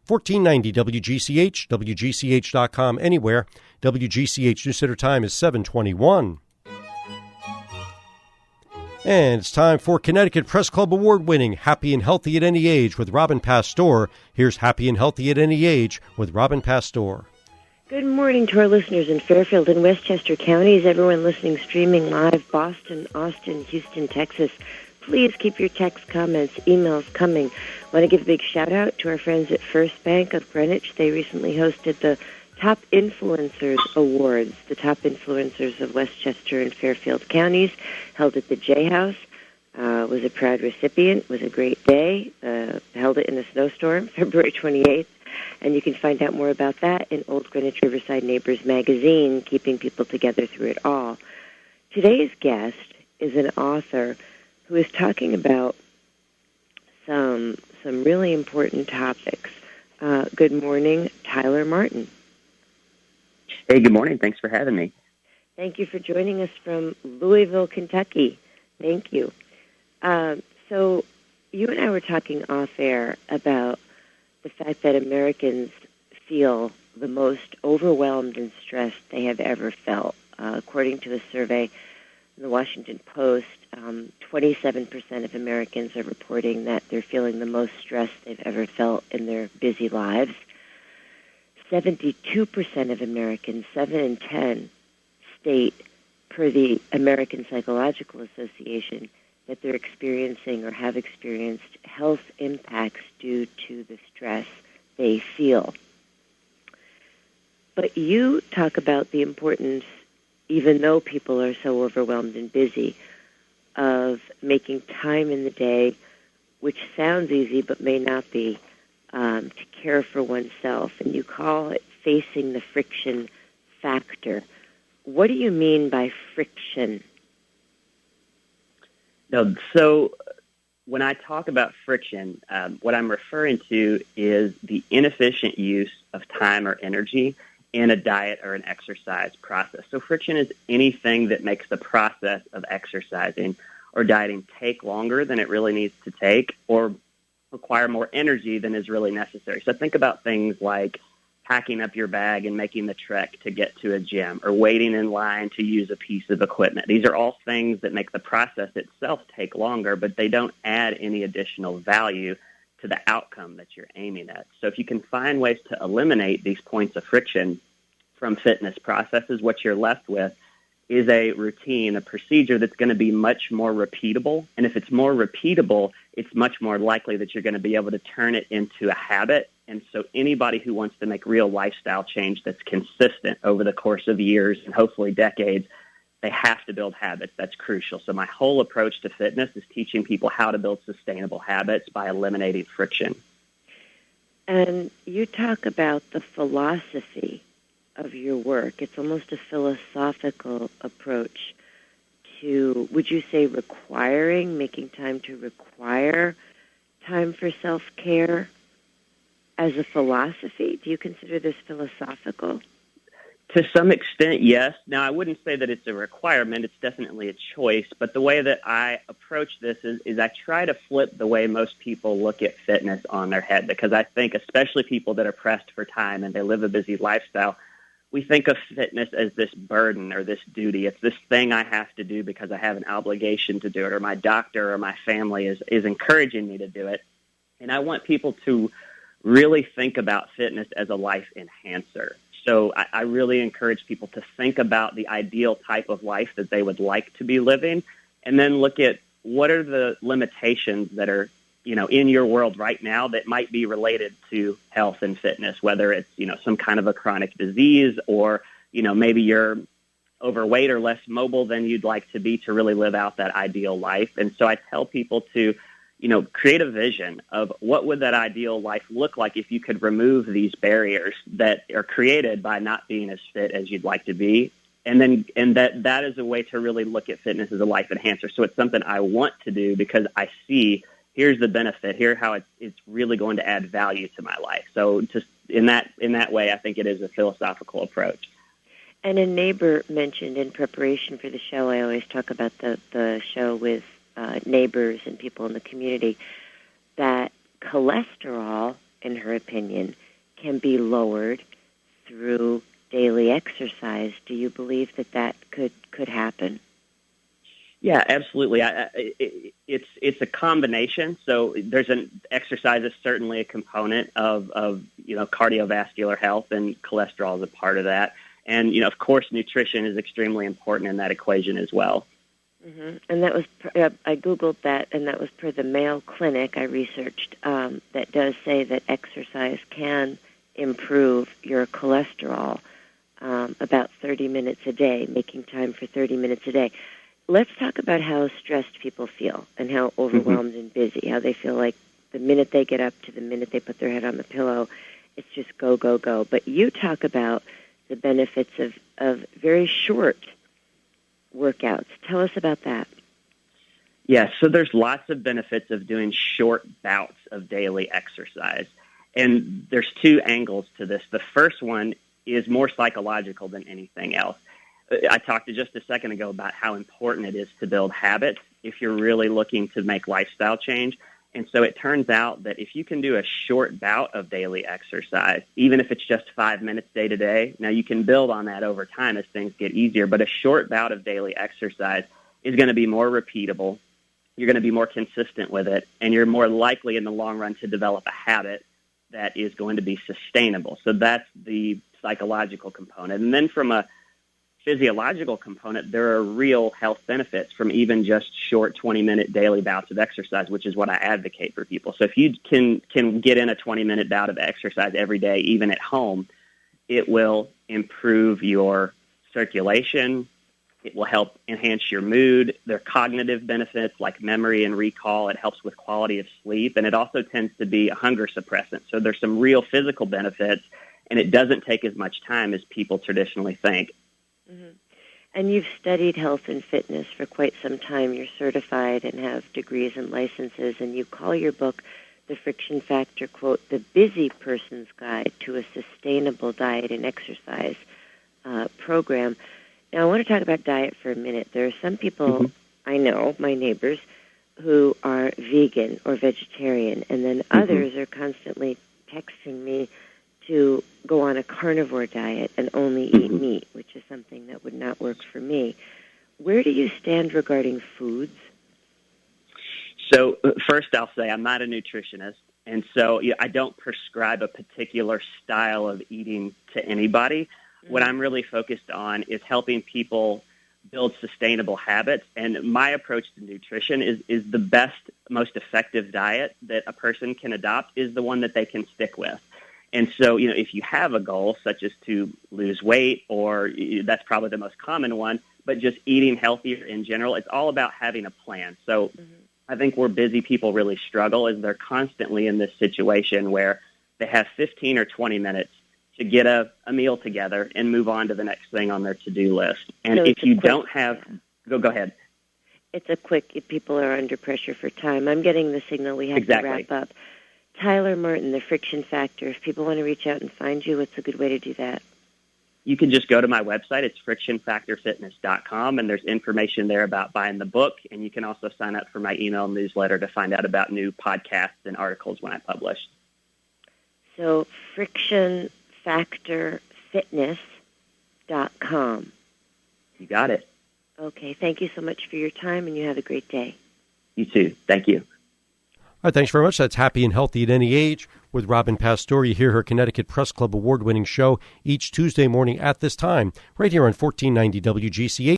1490 WGCH, WGCH.com, anywhere. WGCH News Center time is 7:21. And it's time for Connecticut Press Club Award-winning Happy and Healthy at Any Age with Robin Pasteur. Here's Happy and Healthy at Any Age with Robin Pasteur. Good morning to our listeners in Fairfield and Westchester counties, everyone listening streaming live, Boston, Austin, Houston, Texas. Please keep your text, comments, emails coming. I want to give a big shout-out to our friends at First Bank of Greenwich. They recently hosted the Top Influencers Awards, the top influencers of Westchester and Fairfield counties, held at the J House. Was a proud recipient. Was a great day. Held it in a snowstorm, February 28th. And you can find out more about that in Old Greenwich Riverside Neighbors magazine, keeping people together through it all. Today's guest is an author who is talking about some really important topics. Good morning, Tyler Martin. Hey, good morning. Thanks for having me. Thank you for joining us from Louisville, Kentucky. Thank you. So you and I were talking off-air about the fact that Americans feel the most overwhelmed and stressed they have ever felt. According to a survey in the Washington Post, 27% of Americans are reporting that they're feeling the most stress they've ever felt in their busy lives. 72% of Americans, 7 in 10, state, per the American Psychological Association, that they're experiencing or have experienced health impacts due to the stress they feel. But you talk about the importance, even though people are so overwhelmed and busy, of making time in the day, which sounds easy but may not be, to care for oneself. And you call it facing the friction factor. What do you mean by friction? No, so when I talk about friction, what I'm referring to is the inefficient use of time or energy in a diet or an exercise process. So friction is anything that makes the process of exercising or dieting take longer than it really needs to take, or require more energy than is really necessary. So think about things like packing up your bag and making the trek to get to a gym, or waiting in line to use a piece of equipment. These are all things that make the process itself take longer, but they don't add any additional value to the outcome that you're aiming at. So if you can find ways to eliminate these points of friction from fitness processes, what you're left with is a routine, a procedure that's going to be much more repeatable. And if it's more repeatable, it's much more likely that you're going to be able to turn it into a habit. And so anybody who wants to make real lifestyle change that's consistent over the course of years and hopefully decades, they have to build habits. That's crucial. So my whole approach to fitness is teaching people how to build sustainable habits by eliminating friction. And you talk about the philosophy of your work. It's almost a philosophical approach to, would you say, making time to require time for self-care as a philosophy? Do you consider this philosophical? To some extent, yes. Now, I wouldn't say that it's a requirement. It's definitely a choice. But the way that I approach this is I try to flip the way most people look at fitness on their head, because I think especially people that are pressed for time and they live a busy lifestyle, we think of fitness as this burden or this duty. It's this thing I have to do because I have an obligation to do it, or my doctor or my family is encouraging me to do it. And I want people to really think about fitness as a life enhancer. So I really encourage people to think about the ideal type of life that they would like to be living, and then look at what are the limitations that are, in your world right now that might be related to health and fitness, whether it's, some kind of a chronic disease, or, maybe you're overweight or less mobile than you'd like to be to really live out that ideal life. And so I tell people to, create a vision of what would that ideal life look like if you could remove these barriers that are created by not being as fit as you'd like to be. And that is a way to really look at fitness as a life enhancer. So it's something I want to do because I see here's the benefit, here how it's really going to add value to my life. So just in that way, I think it is a philosophical approach. And a neighbor mentioned in preparation for the show, I always talk about the show with neighbors and people in the community, that cholesterol in her opinion, can be lowered through daily exercise. Do you believe that could happen? Yeah, absolutely. It's a combination. So exercise is certainly a component of cardiovascular health, and cholesterol is a part of that. And of course, nutrition is extremely important in that equation as well. Mm-hmm. And that was I Googled that, and that was per the Mayo Clinic I researched. That does say that exercise can improve your cholesterol about 30 minutes a day, making time for 30 minutes a day. Let's talk about how stressed people feel and how overwhelmed and busy, how they feel like the minute they get up to the minute they put their head on the pillow, it's just go, go, go. But you talk about the benefits of very short workouts. Tell us about that. Yeah, so there's lots of benefits of doing short bouts of daily exercise. And there's two angles to this. The first one is more psychological than anything else. I talked just a second ago about how important it is to build habits if you're really looking to make lifestyle change. And so it turns out that if you can do a short bout of daily exercise, even if it's just 5 minutes day to day, now you can build on that over time as things get easier, but a short bout of daily exercise is going to be more repeatable. You're going to be more consistent with it, and you're more likely in the long run to develop a habit that is going to be sustainable. So that's the psychological component. And then from a physiological component, there are real health benefits from even just short 20-minute daily bouts of exercise, which is what I advocate for people. So if you can get in a 20-minute bout of exercise every day, even at home, it will improve your circulation. It will help enhance your mood. There are cognitive benefits like memory and recall. It helps with quality of sleep, and it also tends to be a hunger suppressant. So there's some real physical benefits, and it doesn't take as much time as people traditionally think. Mm-hmm. And you've studied health and fitness for quite some time. You're certified and have degrees and licenses, and you call your book The Friction Factor, quote, the busy person's guide to a sustainable diet and exercise program. Now, I want to talk about diet for a minute. There are some people I know, my neighbors, who are vegan or vegetarian, and then others are constantly texting me to go on a carnivore diet and only eat meat, which is something that would not work for me. Where do you stand regarding foods? So first I'll say I'm not a nutritionist, and so I don't prescribe a particular style of eating to anybody. What I'm really focused on is helping people build sustainable habits, and my approach to nutrition is the best, most effective diet that a person can adopt is the one that they can stick with. And so, if you have a goal, such as to lose weight, or that's probably the most common one, but just eating healthier in general, it's all about having a plan. So I think where busy people really struggle is they're constantly in this situation where they have 15 or 20 minutes to get a meal together and move on to the next thing on their to-do list. And so if you don't have, go ahead. It's a quick, people are under pressure for time. I'm getting the signal we have to wrap up. Tyler Martin, The Friction Factor. If people want to reach out and find you, what's a good way to do that? You can just go to my website. It's frictionfactorfitness.com, and there's information there about buying the book. And you can also sign up for my email newsletter to find out about new podcasts and articles when I publish. So frictionfactorfitness.com. You got it. Okay. Thank you so much for your time, and you have a great day. You too. Thank you. All right, thanks very much. That's Happy and Healthy at Any Age with Robin Pasteur. You hear her Connecticut Press Club award-winning show each Tuesday morning at this time, right here on 1490 WGCH.